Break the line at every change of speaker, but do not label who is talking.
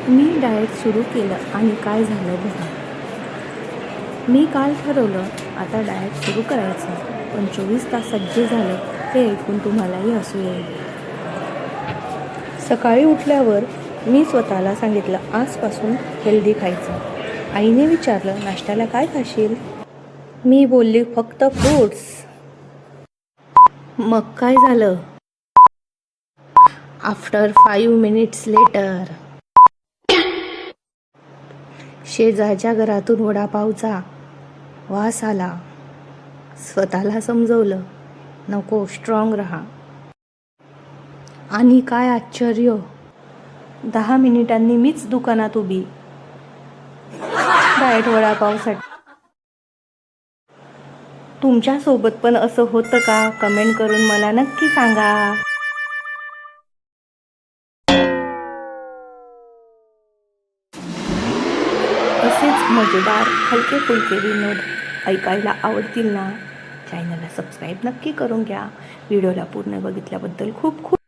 मी diet सुरू केलं आणि काय झालं बघा. मी काल ठरवलं आता डाएट सुरू करायचं, पण 24 तासात जे झालं ते ऐकून तुम्हालाही हसू येईल. सकाळी उठल्यावर मी स्वतःला सांगितलं आजपासून हेल्दी खायचं. आईने विचारलं नाश्त्याला काय खाशील? मी बोलली फक्त फ्रूट्स. मग काय झालं? आफ्टर 5 मिनिट्स लेटर शेजारच्या घरातून वडापावचा वास आला. स्वतःला समजवलं नको, स्ट्रॉंग राहा. आणि काय आश्चर्य, 10 मिनिटांनी मीच दुकानात उभी डाएट वडापावसाठी. तुमच्यासोबत पण असं होतं का? कमेंट करून मला नक्की सांगा. असेच मजेदार हलके फुलके विनोद ऐकायला आवडतील ना? चॅनलला सबस्क्राईब नक्की करून घ्या. व्हिडिओला पूर्ण बघितल्याबद्दल खूप खूप